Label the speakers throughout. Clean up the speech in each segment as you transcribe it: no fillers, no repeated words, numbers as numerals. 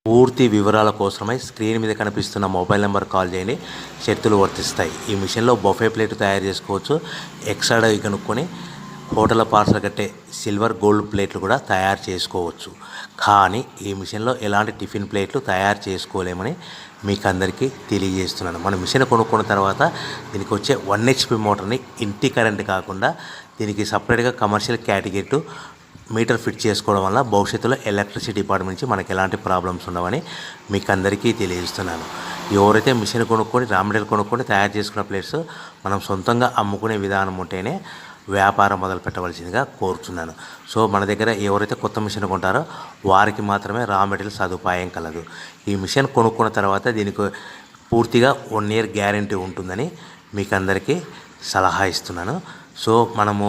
Speaker 1: పూర్తి వివరాల కోసమై స్క్రీన్ మీద కనిపిస్తున్న మొబైల్ నెంబర్ కాల్ చేయండి. షరతులు వర్తిస్తాయి. ఈ మిషన్లో బఫే ప్లేట్ తయారు చేసుకోవచ్చు. ఎక్స్ట్రా డై కనుక్కొని హోటల్ పార్సల్ కట్టే సిల్వర్ గోల్డ్ ప్లేట్లు కూడా తయారు చేసుకోవచ్చు. కానీ ఈ మిషన్లో ఎలాంటి టిఫిన్ ప్లేట్లు తయారు చేసుకోలేమని మీకు అందరికీ తెలియజేస్తున్నాను. మన మిషన్ కొనుక్కున్న తర్వాత దీనికి వచ్చే 1 HP మోటార్ని ఇంటి కరెంట్ కాకుండా దీనికి సపరేట్గా కమర్షియల్ కేటగిరీ మీటర్ ఫిట్ చేసుకోవడం వల్ల భవిష్యత్తులో ఎలక్ట్రిసిటీ డిపార్ట్మెంట్ నుంచి మనకి ఎలాంటి ప్రాబ్లమ్స్ ఉండవని మీకు అందరికీ తెలియజేస్తున్నాను. ఎవరైతే మిషన్ కొనుక్కొని రా మెటీరియల్ కొనుక్కొని తయారు చేసుకున్న ప్లేట్స్ మనం సొంతంగా అమ్ముకునే విధానం ఉంటేనే వ్యాపారం మొదలు పెట్టవలసిందిగా కోరుతున్నాను. సో మన దగ్గర ఎవరైతే కొత్త మిషన్ కొంటారో వారికి మాత్రమే రా మెటీరియల్ సదుపాయం కలదు. ఈ మిషన్ కొనుక్కున్న తర్వాత దీనికి పూర్తిగా 1 year గ్యారంటీ ఉంటుందని మీకు అందరికీ సలహా ఇస్తున్నాను. సో మనము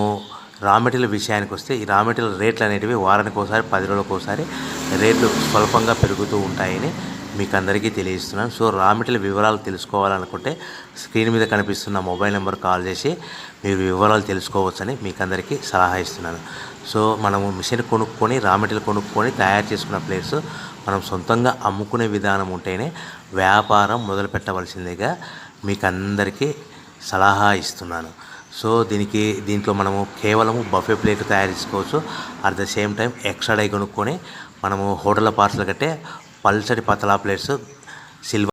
Speaker 1: రా మెటీరియల్ విషయానికి వస్తే ఈ రా మెటీరియల్ రేట్లు అనేటివి వారానికి ఒకసారి 10 రోజులకు ఒకసారి రేట్లు స్వల్పంగా పెరుగుతూ ఉంటాయని మీకు అందరికీ తెలియజేస్తున్నాను. సో రా మెటీరియల్ వివరాలు తెలుసుకోవాలనుకుంటే స్క్రీన్ మీద కనిపిస్తున్న మొబైల్ నెంబర్ కాల్ చేసి మీరు వివరాలు తెలుసుకోవచ్చని మీకు అందరికీ సలహా ఇస్తున్నాను. సో మనము మిషన్ కొనుక్కొని రా మెటీరియల్ కొనుక్కొని తయారు చేసుకున్న ప్లేట్స్ మనం సొంతంగా అమ్ముకునే విధానం ఉంటేనే వ్యాపారం మొదలు పెట్టవలసిందిగా మీకు అందరికీ సలహా ఇస్తున్నాను. సో దీంట్లో మనము కేవలము బఫే ప్లేట్ తయారు చేసుకోవచ్చు. At the same time extra డై కొనుక్కొని మనము హోటల్ పార్సల్ కట్టే పల్చటి పతలా ప్లేట్స్ సిల్వర్